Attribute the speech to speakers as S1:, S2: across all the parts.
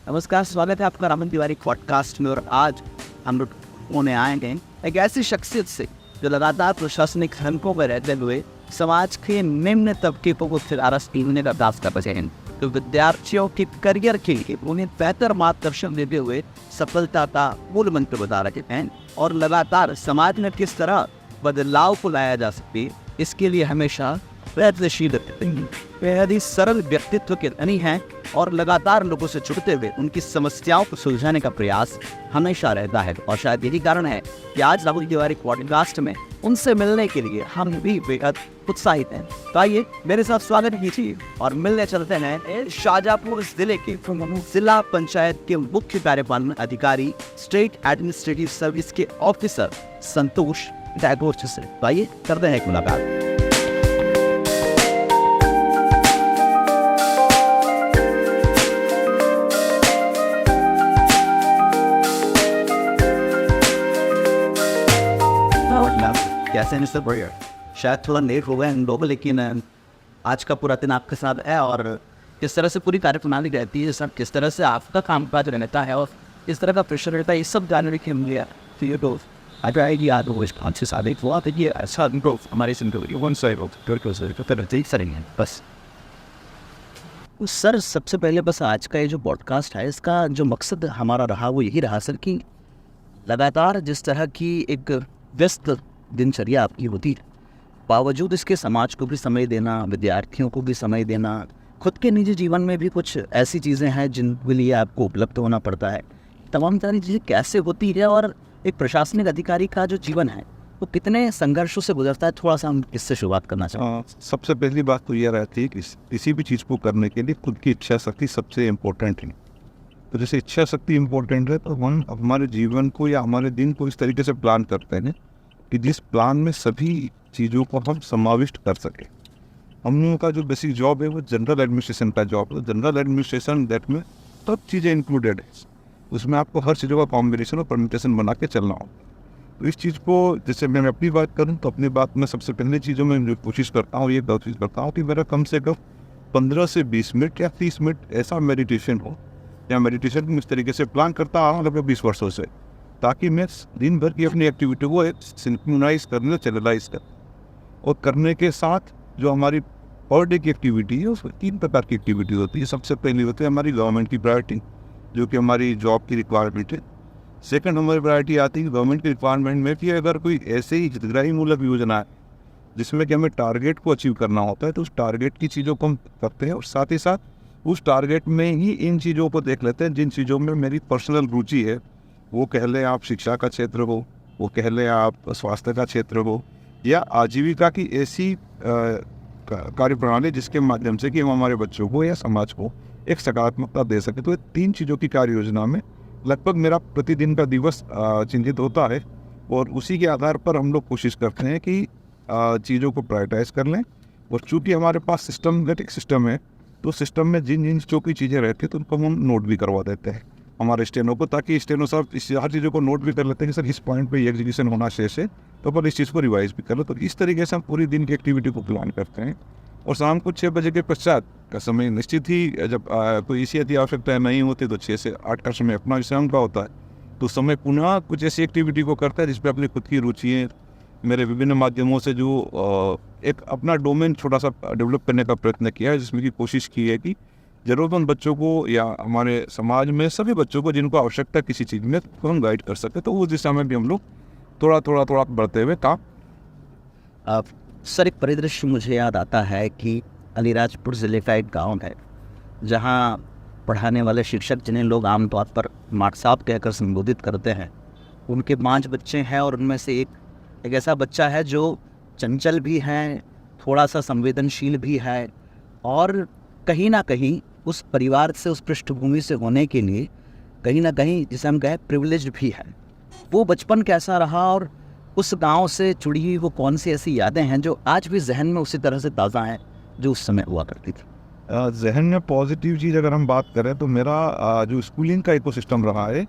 S1: नमस्कार, स्वागत है आपका रामन तिवारी पॉडकास्ट में। और आज हम लोग होने आए हैं एक ऐसी शख्सियत से जो लगातार प्रशासनिक हलकों में रहते हुए समाज के निम्न तबके को फिर आरसीने का दास कर रहे हैं, तो विद्यार्थियों के करियर के लिए उन्हें बेहतर मार्गदर्शन देते हुए सफलता का मूल मंत्र बता रहे हैं और लगातार समाज में किस तरह बदलाव को लाया जा सके इसके लिए हमेशा प्रयत्नशील रहते हैं। बेहद ही सरल व्यक्तित्व के धनी हैं और लगातार लोगों से जुड़ते हुए उनकी समस्याओं को सुलझाने का प्रयास हमेशा रहता है। और शायद यही कारण है कि आज राहुल तिवारी पॉडकास्ट में उनसे मिलने के लिए हम भी बेहद उत्साहित हैं। तो आइए मेरे साथ स्वागत कीजिए और मिलने चलते हैं शाहजहाँपुर जिले के जिला पंचायत के मुख्य कार्यपालन अधिकारी स्टेट एडमिनिस्ट्रेटिव सर्विस के ऑफिसर संतोष टैगोर से। तो आइए करते हैं एक मुलाकात। कैसे मिस्टर ब्रेयर, शायद थोड़ा लेट हो गए हम लोग, लेकिन आज का पूरा दिन आपके साथ है और किस तरह से पूरी कार्यप्रणाली रहती है, सब किस तरह से आपका कामकाज रहता है और इस तरह का प्रेशर रहता है, ये सब जानने के लिए तो ये तो आइडिया याद हो इसके साथ एक हुआ ये ऐसा हमारे बस। सर सबसे पहले बस आज का ये जो पॉडकास्ट है इसका जो मकसद हमारा रहा वो यही रहा सर कि लगातार जिस तरह की एक व्यस्त दिनचर्या आपकी होती है, बावजूद इसके समाज को भी समय देना, विद्यार्थियों को भी समय देना, खुद के निजी जीवन में भी कुछ ऐसी चीज़ें हैं जिनके लिए आपको उपलब्ध होना पड़ता है। तमाम सारी चीज़ें कैसे होती है और एक प्रशासनिक अधिकारी का जो जीवन है वो कितने संघर्षों से गुजरता है, थोड़ा सा हम इससे शुरुआत करना चाहते हैं।
S2: सबसे पहली बात तो यह रहती है कि किसी भी चीज़ को करने के लिए खुद की इच्छा शक्ति सबसे इम्पोर्टेंट है। तो जैसे इच्छा शक्ति इम्पोर्टेंट है तो हम हमारे जीवन को या हमारे दिन को इस तरीके से प्लान करते हैं कि जिस प्लान में सभी चीज़ों को हम समाविष्ट कर सकें। हम लोगों का जो बेसिक जॉब है वो जनरल एडमिनिस्ट्रेशन का जॉब है। जनरल एडमिनिस्ट्रेशन दैट में सब चीज़ें इंक्लूडेड है, उसमें आपको हर चीज़ों का कॉम्बिनेशन और परम्यूटेशन बना के चलना होगा। तो इस चीज़ को जैसे मैं अपनी बात करूँ तो अपनी बात में सबसे पहले चीज़ों में जो कोशिश करता हूँ, ये कोशिश करता हूँ कि मेरा कम से कम 15 से 20 मिनट या 30 मिनट ऐसा मेडिटेशन हो, या मेडिटेशन इस तरीके से प्लान करता आ रहा हूँ लगभग 20 वर्षों से, ताकि मैं दिन भर की अपनी एक्टिविटी को एक सिंक्रोनाइज करने, चैनलाइज कर और करने के साथ जो हमारी पर डे की एक्टिविटी है उसमें 3 प्रकार की एक्टिविटी होती है। सबसे पहली होती है हमारी गवर्नमेंट की प्रायोरिटी, जो कि हमारी जॉब की रिक्वायरमेंट है। सेकंड हमारी प्रायोरिटी आती है गवर्नमेंट की रिक्वायरमेंट में कि अगर कोई ऐसे ही हितग्राही मूलक योजना है जिसमें कि हमें टारगेट को अचीव करना होता है तो उस टारगेट की चीज़ों को हम करते हैं और साथ ही साथ उस टारगेट में ही इन चीज़ों को देख लेते हैं जिन चीज़ों में मेरी पर्सनल रुचि है। वो कह लें आप शिक्षा का क्षेत्र हो, वो कह लें आप स्वास्थ्य का क्षेत्र हो, या आजीविका की ऐसी कार्यप्रणाली जिसके माध्यम से कि हम हमारे बच्चों को या समाज को एक सकारात्मकता दे सके। तो ये 3 चीज़ों की कार्य योजना में लगभग मेरा प्रतिदिन का दिवस चिन्हित होता है और उसी के आधार पर हम लोग कोशिश करते हैं कि चीज़ों को प्रायोरिटाइज कर लें। और चूँकि हमारे पास सिस्टमेटिक सिस्टम है तो सिस्टम में जिन जिन चीज़ों की चीज़ें रहती हैं तो उनको हम नोट भी करवा देते हैं हमारे स्टेनो को, ताकि स्टेनो साहब इस हर चीज़ों को नोट भी कर लेते हैं कि सर इस पॉइंट पे एग्जीक्यूशन होना शेष है तो पर इस चीज़ को रिवाइज भी कर लो। तो इस तरीके से हम पूरी दिन की एक्टिविटी को प्लान करते हैं और शाम को 6 बजे के पश्चात का समय निश्चित ही, जब कोई ऐसी यदि आवश्यकता नहीं होती तो 6 से 8 का समय अपना विश्राम का होता है। तो समय पुनः कुछ ऐसी एक्टिविटी को करता है जिसमें अपनी खुद की रुचि है, मेरे विभिन्न माध्यमों से जो एक अपना डोमेन छोटा सा डेवलप करने का प्रयत्न किया है, जिसमें की कोशिश की है कि ज़रूरतमंद बच्चों को या हमारे समाज में सभी बच्चों को जिनको आवश्यकता किसी चीज़ में तो हम गाइड कर सकें। तो उस दिशा में भी हम लोग थोड़ा बढ़ते हुए काम।
S1: सर एक परिदृश्य मुझे याद आता है कि अलीराजपुर ज़िले का एक गांव है जहां पढ़ाने वाले शिक्षक, जिन्हें लोग आमतौर पर माट साहब कहकर संबोधित करते हैं, उनके 5 बच्चे हैं और उनमें से एक ऐसा बच्चा है जो चंचल भी है, थोड़ा सा संवेदनशील भी है और कहीं ना कहीं उस परिवार से, उस पृष्ठभूमि से होने के लिए कहीं ना कहीं जिसे हम कहें प्रिविलेज्ड भी है। वो बचपन कैसा रहा और उस गांव से जुड़ी हुई वो कौन सी ऐसी यादें हैं जो आज भी जहन में उसी तरह से ताज़ा हैं जो उस समय हुआ करती थी?
S2: जहन में पॉजिटिव चीज़ अगर हम बात करें तो मेरा जो स्कूलिंग का इकोसिस्टम रहा है,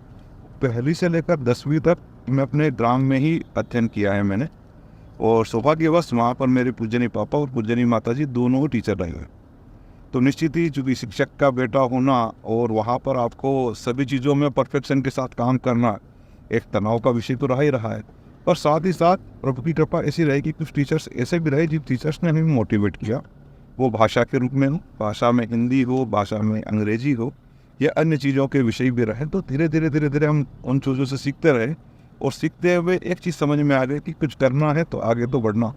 S2: पहली से लेकर 10वीं तक मैं अपने ग्राम में ही अध्ययन किया है मैंने। और सौभाग्यवश वहाँ पर मेरे पूजनी पापा और पूजनी माता जी दोनों टीचर रहे हुए। तो निश्चित ही चूँकि शिक्षक का बेटा होना और वहाँ पर आपको सभी चीज़ों में परफेक्शन के साथ काम करना एक तनाव का विषय तो रहा ही रहा है। पर साथ ही साथ प्रभु की कृपा ऐसी रही कि कुछ टीचर्स ऐसे भी रहे जिन टीचर्स ने हमें मोटिवेट किया, वो भाषा के रूप में हो, भाषा में हिंदी हो, भाषा में अंग्रेजी हो या अन्य चीज़ों के विषय भी रहे। तो धीरे धीरे हम उन चीज़ों से सीखते रहे और सीखते हुए एक चीज़ समझ में आ गई कि कुछ करना है तो आगे तो बढ़ना।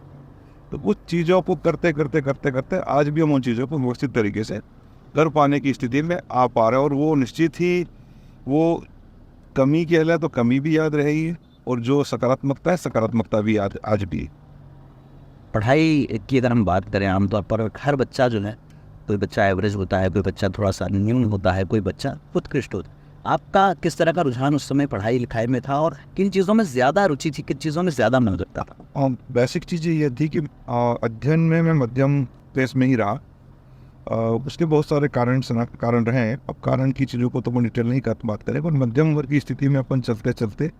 S2: तो कुछ चीज़ों को करते आज भी हम उन चीज़ों को व्यवस्थित तरीके से कर पाने की स्थिति में आ पा रहे हैं। और वो निश्चित ही वो कमी कहलाए तो कमी भी याद रहेगी और जो सकारात्मकता है सकारात्मकता भी याद आज भी।
S1: पढ़ाई की अगर हम बात करें, आमतौर पर हर बच्चा जो है, कोई बच्चा एवरेज होता है, कोई बच्चा थोड़ा सा न्यून होता है, कोई बच्चा उत्कृष्ट होता है। आपका किस तरह का रुझान उस समय पढ़ाई लिखाई में था और किन चीज़ों में ज़्यादा रुचि थी, किन चीज़ों में ज़्यादा मन लगता था?
S2: बेसिक चीज़ ये थी कि अध्ययन में मैं मध्यम पेस में ही रहा। उसके बहुत सारे कारण रहे हैं। अब कारण की चीज़ों को तो मैं डिटेल नहीं बात करें, पर मध्यम वर्ग की स्थिति में अपन चलते चलते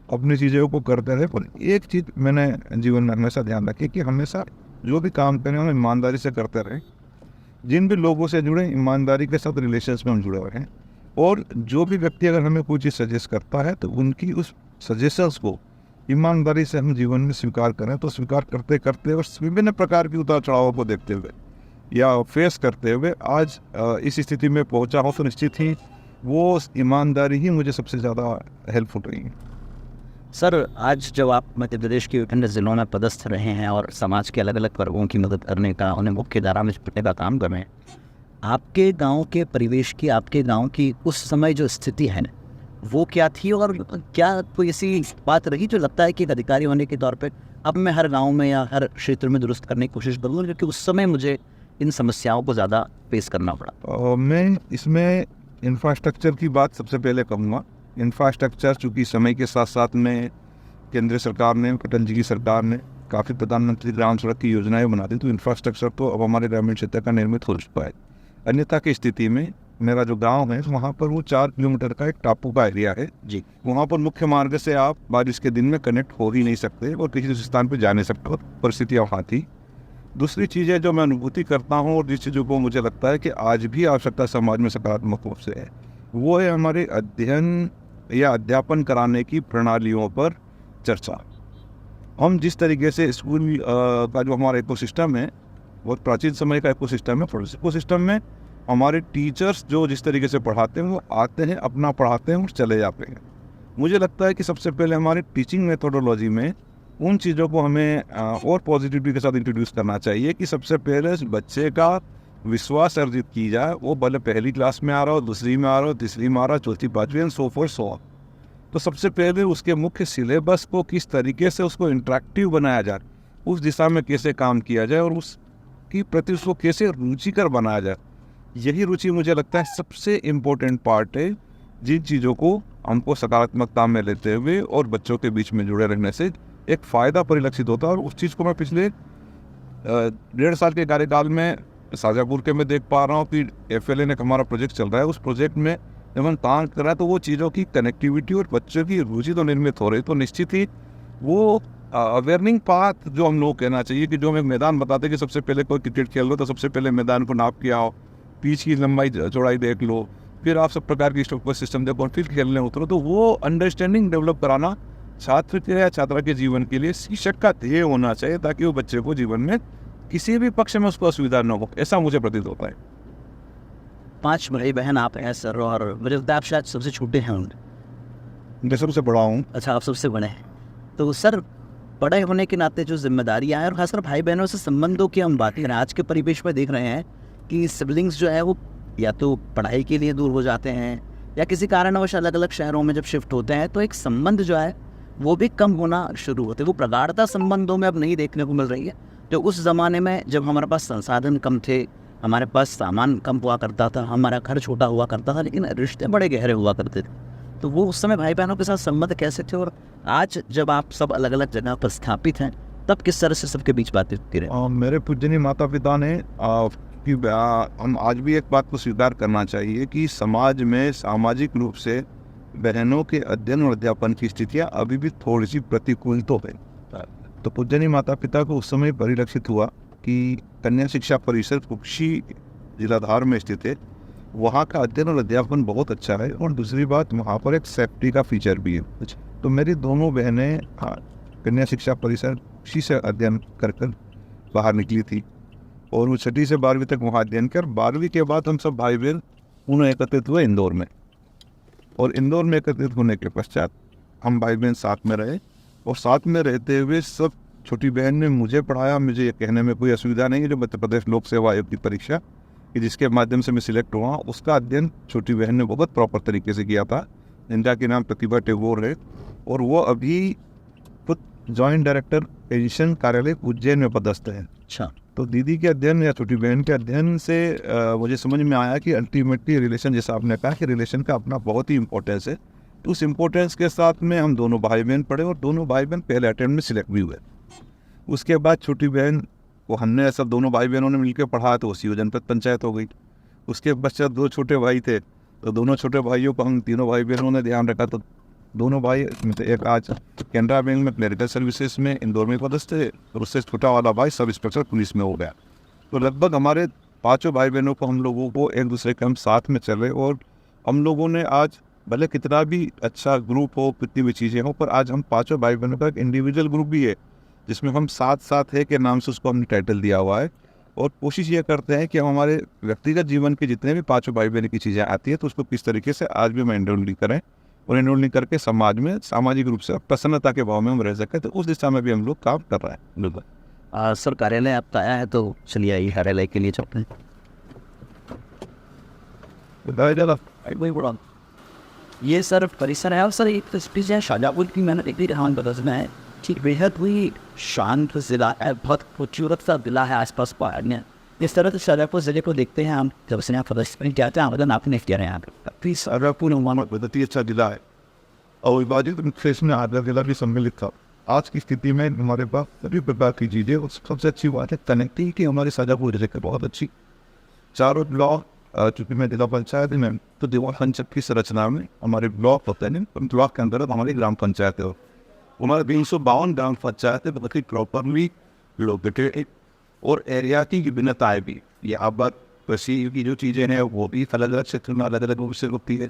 S2: अपनी चीज़ों को करते रहे। पर एक चीज़ मैंने जीवन में हमेशा ध्यान रखी कि हमेशा जो भी काम करें हम ईमानदारी से करते रहें। जिन भी लोगों से जुड़े ईमानदारी के साथ रिलेशंस में हम जुड़े हुए हैं। और जो भी व्यक्ति अगर हमें कोई चीज़ सजेस्ट करता है तो उनकी उस सजेशंस को ईमानदारी से हम जीवन में स्वीकार करें। तो स्वीकार करते करते और विभिन्न प्रकार की उतार चढ़ावों को देखते हुए या फेस करते हुए आज इस स्थिति में पहुंचा हूँ। तो निश्चित ही वो ईमानदारी ही मुझे सबसे ज़्यादा हेल्पफुल रही है।
S1: सर, आज जब आप मध्य प्रदेश के विभिन्न ज़िलों में पदस्थ रहे हैं और समाज के अलग अलग वर्गों की मदद करने का, उन्हें मुख्य धारा में जुटने का काम कर रहे हैं, आपके गांव के परिवेश की, आपके गांव की उस समय जो स्थिति है वो क्या थी? और क्या कोई ऐसी बात रही जो लगता है कि एक अधिकारी होने के तौर पे अब मैं हर गांव में या हर क्षेत्र में दुरुस्त करने की कोशिश करूँगा, क्योंकि उस समय मुझे इन समस्याओं को ज़्यादा फेस करना पड़ा?
S2: मैं इसमें इंफ्रास्ट्रक्चर की बात सबसे पहले कहूँगा। इंफ्रास्ट्रक्चर चूँकि समय के साथ साथ में केंद्र सरकार ने, अटल जी की सरकार ने काफ़ी प्रधानमंत्री ग्राम सड़क की योजनाएं बना दी। तो इंफ्रास्ट्रक्चर तो अब हमारे ग्रामीण क्षेत्र का निर्मित हो चुका है। अन्यथा की स्थिति में मेरा जो गांव है वहाँ पर वो 4 किलोमीटर का एक टापू का एरिया है
S1: जी।
S2: वहाँ पर मुख्य मार्ग से आप बारिश के दिन में कनेक्ट हो ही नहीं सकते और किसी दूसरे स्थान पर जा नहीं सकते। परिस्थितियाँ वहाँ थी। दूसरी चीज़ है जो मैं अनुभूति करता हूँ और जिस चीज़ों को मुझे लगता है कि आज भी आवश्यकता समाज में सकारात्मक रूप से है, वो है हमारे अध्ययन या अध्यापन कराने की प्रणालियों पर चर्चा। हम जिस तरीके से स्कूल का जो हमारा इकोसिस्टम है, बहुत प्राचीन समय का इकोसिस्टम है। उस इकोसिस्टम में हमारे टीचर्स जो जिस तरीके से पढ़ाते हैं वो आते हैं, अपना पढ़ाते हैं और चले जाते हैं। मुझे लगता है कि सबसे पहले हमारी टीचिंग मेथोडोलॉजी में उन चीज़ों को हमें और पॉजिटिविटी के साथ इंट्रोड्यूस करना चाहिए कि सबसे पहले बच्चे का विश्वास अर्जित की जाए। वो भले पहली क्लास में आ रहा हो, दूसरी में आ रहा हो, तीसरी में आ रहा हो, चौथी, पाँचवीं and so for so on. तो सबसे पहले उसके मुख्य सिलेबस को किस तरीके से उसको इंटरेक्टिव बनाया जाए, उस दिशा में कैसे काम किया जाए और उसकी प्रति उसको कैसे रुचिकर बनाया जाए, यही रुचि मुझे लगता है सबसे इम्पोर्टेंट पार्ट है जिन चीज़ों को हमको सकारात्मकता में लेते हुए और बच्चों के बीच में जुड़े रहने से एक फ़ायदा परिलक्षित होता है। और उस चीज़ को मैं पिछले 1.5 साल के कार्यकाल में शाजापुर के में देख पा रहा हूँ कि FLN एक हमारा प्रोजेक्ट चल रहा है। उस प्रोजेक्ट में जब हम काम कर रहा है तो वो चीज़ों की कनेक्टिविटी और बच्चों की रुचि तो निर्मित हो रही। तो निश्चित ही वो अवेयरनिंग पाथ जो हम लोग कहना चाहिए कि जो हमें मैदान बताते कि सबसे पहले कोई क्रिकेट खेल लो तो सबसे पहले मैदान को नाप के आओ, पिच की लंबाई चौड़ाई देख लो, फिर आप सब प्रकार की स्टॉप सिस्टम देखो और फिर खेलने उतरो। तो वो अंडरस्टैंडिंग डेवलप कराना छात्र के या छात्रा के जीवन के लिए शिक्षक का ध्येय होना चाहिए, ताकि वो बच्चे को जीवन में किसी भी पक्ष में उसको असुविधा न हो, ऐसा मुझे प्रतीत होता है।
S1: 5 भाई बहन आप हैं सर, और मुझे लगता है आप शायद सबसे छोटे हैं उनमें।
S2: मैं सबसे बड़ा हूँ।
S1: अच्छा, आप सबसे बड़े हैं। तो सर, बड़े होने के नाते जो जिम्मेदारियाँ हैं और खासकर भाई बहनों से संबंधों की हम बात करें, आज के परिवेश में देख रहे हैं कि सिबलिंग्स जो है वो या तो पढ़ाई के लिए दूर हो जाते हैं या किसी कारणवश अलग अलग शहरों में जब शिफ्ट होते हैं तो एक संबंध जो है वो भी कम होना शुरू होते हैं। वो प्रगाढ़ता संबंधों में अब नहीं देखने को मिल रही है। तो उस ज़माने में जब हमारे पास संसाधन कम थे, हमारे पास सामान कम हुआ करता था, हमारा घर छोटा हुआ करता था, लेकिन रिश्ते बड़े गहरे हुआ करते थे, तो वो उस समय भाई बहनों के साथ संबंध कैसे थे? और आज जब आप सब अलग अलग जगह पर स्थापित हैं तब किस तरह से सबके बीच बातें होती रहे?
S2: मेरे पूजनीय माता पिता ने कि हम आज भी एक बात को स्वीकार करना चाहिए कि समाज में सामाजिक रूप से बहनों के अध्ययन और अध्यापन की स्थितियाँ अभी भी थोड़ी सी प्रतिकूल तो है। तो पूजनीय माता पिता को उस समय परिलक्षित हुआ कि कन्या शिक्षा परिषद कुक्षी जिला धार में स्थित है, वहाँ का अध्ययन और अध्यापन बहुत अच्छा है। और दूसरी बात, वहाँ पर एक सेफ्टी का फीचर भी है। तो मेरी दोनों बहनें कन्या शिक्षा परिसर उसी से अध्ययन कर बाहर निकली थी और वो 6वीं से 12वीं तक वहाँ अध्ययन कर 12वीं के बाद हम सब भाई बहन पुनः एकत्रित हुए इंदौर में। और इंदौर में एकत्रित होने के पश्चात हम भाई बहन साथ में रहे और साथ में रहते हुए सब छोटी बहन ने मुझे पढ़ाया। मुझे ये कहने में कोई असुविधा नहीं है जो मध्य प्रदेश लोक सेवा आयोग की परीक्षा कि जिसके माध्यम से मैं सिलेक्ट हुआ, उसका अध्ययन छोटी बहन ने बहुत प्रॉपर तरीके से किया था। जिनका की नाम प्रतिभा टेगोर है और वो अभी खुद जॉइंट डायरेक्टर पेंशन कार्यालय उज्जैन में पदस्थ है।
S1: अच्छा।
S2: तो दीदी के अध्ययन या छोटी बहन के अध्ययन से मुझे समझ में आया कि अल्टीमेटली रिलेशन, जैसा आपने कहा कि रिलेशन का अपना बहुत ही इंपॉर्टेंस है। तो उस इम्पोर्टेंस के साथ में हम दोनों भाई बहन पढ़े और दोनों भाई बहन पहले अटेम्प्ट में सिलेक्ट भी हुए। उसके बाद छोटी बहन को हमने सब दोनों भाई बहनों ने मिलकर पढ़ा तो उसी जनपद पंचायत हो गई। उसके पश्चात 2 छोटे भाई थे तो दोनों छोटे भाइयों को हम तीनों भाई बहनों ने ध्यान रखा। तो दोनों भाई में से एक आज कैनरा बैंक में क्लरिकल सर्विसेज में इंदौर में पदस्थ है और उससे छोटा वाला भाई सब इंस्पेक्टर पुलिस में हो गया। तो लगभग हमारे 5 भाई बहनों को, हम लोगों को एक दूसरे के हम साथ में चले और हम लोगों ने आज भले कितना भी अच्छा ग्रुप हो, कितनी भी चीज़ें हो, पर आज हम 5 भाई बहनों का एक इंडिविजुअल ग्रुप भी है जिसमें हम साथ साथ है के नाम से उसको हमने टाइटल दिया हुआ है। और कोशिश ये करते हैं कि हम हमारे व्यक्तिगत जीवन के जितने भी 5 भाई बहन की चीज़ें आती है तो उसको किस तरीके से आज भी हम एनरोल करें और एनरोल करके समाज में सामाजिक रूप से प्रसन्नता के भाव में हम रह सकें। तो उस दिशा में भी हम लोग काम कर रहे हैं।
S1: बिल्कुल। सर, कार्यालय आपका आया है तो चलिए आइए कार्यालय के लिए चलते हैं। ये सर परिसर है और सर एक तस्वीर है शाजापुर की, मैंने देखी रहान बदस में है। ठीक बेहद हुई शांत ज़िला है, बहुत खूबसूरत सा ज़िला है, आसपास पहाड़ियाँ। इस तरह से शाजापुर ज़िले को देखते हैं हम जब से यहाँ प्रदर्शन जाते हैं। आवेदन आपने किया है यहाँ पर।
S2: शाजापुर हमारा बहुत ही अच्छा जिला है और विभाजित फेस में आधा जिला भी सम्मिलित था। आज की स्थिति में हमारे पास सभी प्रकार की चीज़ें और सबसे अच्छी बात है कनेक्टिविटी हमारे शाजापुर जिले की बहुत अच्छी। चारों ब्लॉक, चूँकि मैं जिला पंचायत में तो जिला पंचायत की संरचना में हमारे ब्लॉक होते हैं, ब्लॉक के अंदर हमारी ग्राम पंचायत है। हमारे 352 ग्राम पंचायत है, बहुत ही प्रॉपरली लोकेटेड है और एरिया की विभिन्नताएँ भी। यहाँ पर कृषि की जो चीज़ें हैं वो भी अलग अलग क्षेत्र में अलग अलग रूप से होती है।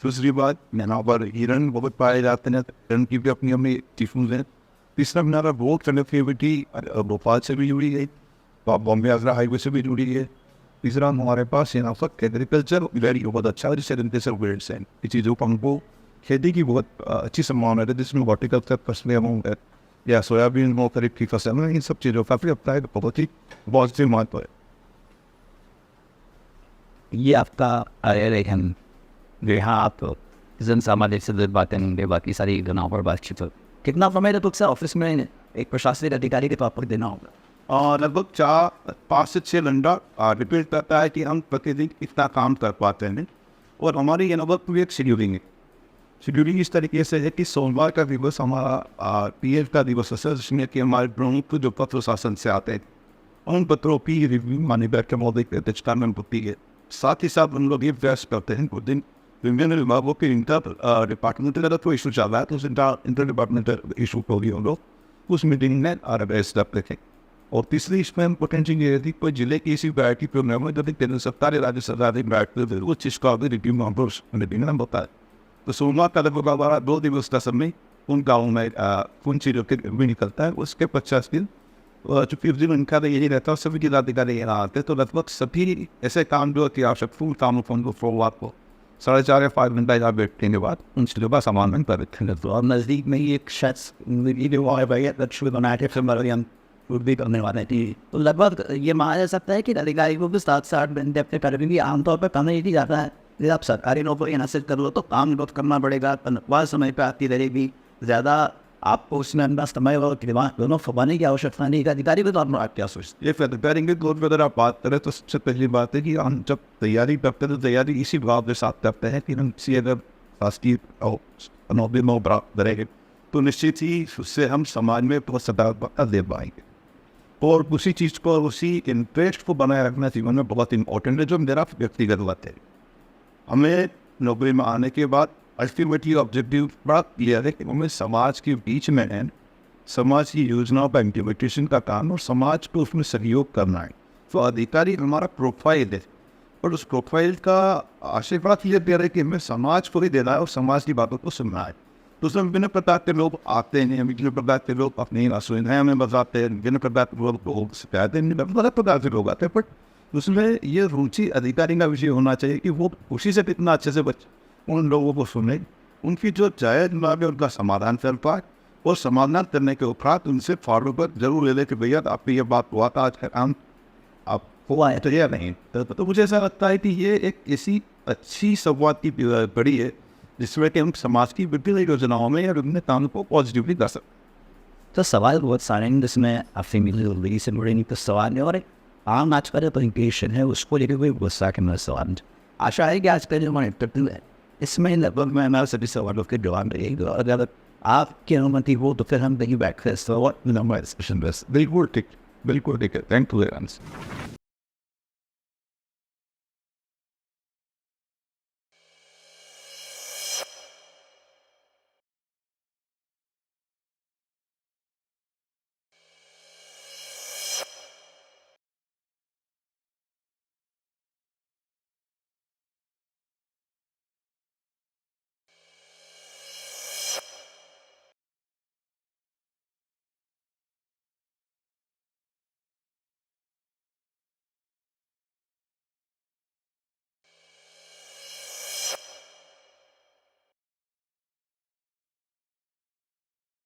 S2: दूसरी बात, यहाँ पर हिरन बहुत पाए जाते हैं, हिरन की भी अपनी अपनी टिफ्यूज हैं। तीसरा, हमारा रोड कनेक्टिविटी भोपाल से भी जुड़ी है, बॉम्बे आगरा हाईवे से भी जुड़ी है। तीसरा, हमारे पास यहाँ पर एग्रीकल्चर वेरी बहुत अच्छा है, जिससे एग्रीकल्चर वेल्ड्स हैं। इस चीज़ों पर हमको खेती की बहुत अच्छी संभावना है, जिसमें हॉर्टिकल्चर फसलें हों या सोयाबीन हो, खरीफ की फसल में, इन सब चीज़ों का भी अपना बहुत ही पॉजिटिव महत्व है।
S1: ये आपका कार्यालय है यहाँ आप जन सामाजिक से बातें होंगे, बाकी सारी घटनाओं पर बातचीत हो। कितना समय लगभग से ऑफिस में एक प्रशासनिक अधिकारी के तौर पर देना होगा?
S2: और लगभग 5 से 6 घंटा डिपेंड करता है कि हम प्रतिदिन कितना काम कर पाते हैं। और हमारी ये लगभग एक शेड्यूलिंग है। शेड्यूलिंग इस तरीके से है कि सोमवार का दिवस हमारा पीएफ का दिवस है, जिसमें कि हमारे प्रमुख जो पत्र शासन से आते हैं उन पत्रों की रिव्यू माननीय के महोदय की अध्यक्षता में होती है। साथ ही साथ हम लोग ये प्रयास करते हैं कुछ दिन विभिन्न विभागों के इंटर डिपार्टमेंटल तो इशू चल रहा है, तो उस इंटर डिपार्टमेंटल इशू को भी हम लोग उस मीटिंग में एड्रेस करते थे। और तीसरी इसमें इम्पोर्टेंट चीज़ ये थी कोई जिले की ऐसी प्रायोरिटी प्रोग्राम है जब केंद्र सरकार या राज्य सरकार की प्रायोरिटी उस चीज़ का भी रिव्यू मीटिंग में होता है। तो सोमवार का लगभग हमारा 2 दिवस का समय उन गाँव में उन चीज़ों के भी निकलता है। उसके 50 दिन चूँकि दिन उनका यही रहता है, सभी जिलाधिकारी यहाँ आते हैं, तो लगभग सभी ऐसे काम जो कि आवश्यक फूल काम को सोमवार को 4.5 या 5 घंटा यहाँ बैठने के बाद उन चीज़ों का सामान कर देते हैं।
S1: तो अब नज़दीक में ही एक शख्स बनाए थे फिर भी करने वाले थे। तो लगभग ये माना जा सकता है कि अधिकारी को भी 7 से 8 घंटे अपने कार्य भी आमतौर पर करना ही जाता है। यदि आप सरकारी नौकरी हासिल कर लो तो काम बहुत करना पड़ेगा, तनख्वाह समय पर आती रहेगी, ज़्यादा आपको उसमें अंदर समय और दिमाग दोनों फबाने की आवश्यकता नहीं है। अधिकारी के तौर पर आप क्या सोचते हैं?
S2: ये अधिकारी के तौर पर अगर आप बात करें तो सबसे पहली बात है कि हम जब तैयारी करते हैं तो तैयारी इसी भाव के साथ करते हैं कि हम किसी अगर शासकीय नौकरी में प्राप्त करेंगे तो निश्चित ही उससे हम समाज में बहुत सकारात्मकता दे पाएंगे। और उसी चीज़ को, उसी इंटरेस्ट को बनाए रखना जीवन में बहुत इंपॉर्टेंट है, जो मेरा व्यक्तिगत बात है। हमें नौकरी में आने के बाद अल्टीमेटली ऑब्जेक्टिव बड़ा क्लियर है कि हमें समाज के बीच में समाज की योजनाओं का इम्प्लीमेंटेशन का काम और समाज को उसमें सहयोग करना है। तो अधिकारी हमारा प्रोफाइल है, और उस प्रोफाइल का आशीर्वाद ये दे रहे हैं कि हमें समाज को ही देना है और समाज की बातों को सुनना है। तो उसमें विभिन्न प्रकार के लोग आते हैं, विभिन्न प्रकार के लोग अपनी असुविधाएं हमें बताते हैं, विभिन्न प्रकार के लोग शिकायतें, अलग प्रकार के लोग आते हैं। बट उसमें ये रुचि अधिकारी का विषय होना चाहिए कि वो खुशी से कितना अच्छे से उन लोगों को सुने, उनकी जो जायज़ मांग है उनका समाधान कर पाए, और समाधान करने के उपरांत उनसे फॉलो पर जरूर ले लें कि भैया आपकी ये बात हुआ था, आज का काम आप हुआ है तो या नहीं। तो मुझे ऐसा लगता है कि ये एक ऐसी अच्छी संवाद की कड़ी है जिसमें कि हम समाज की विभिन्न योजनाओं में या विभिन्न कामों को पॉजिटिवली कर सकते।
S1: तो सवाल बहुत सारे हैं जिसमें आपसे मिली से मुड़े नहीं तो सवाल है, और एक आम आज का जो प्रेजेंटेशन है उसको लेकर कोई गुस्सा के मेरे सवाल। आशा है कि आज का जो हमारा इंटरव्यू है इसमें लगभग मैं हमारे सभी सवालों के जवाब देगा। अगर आपकी अनुमति हो तो फिर हम कहीं बैठ कर सवाल
S2: बिल्कुल ठीक है, थैंक यू।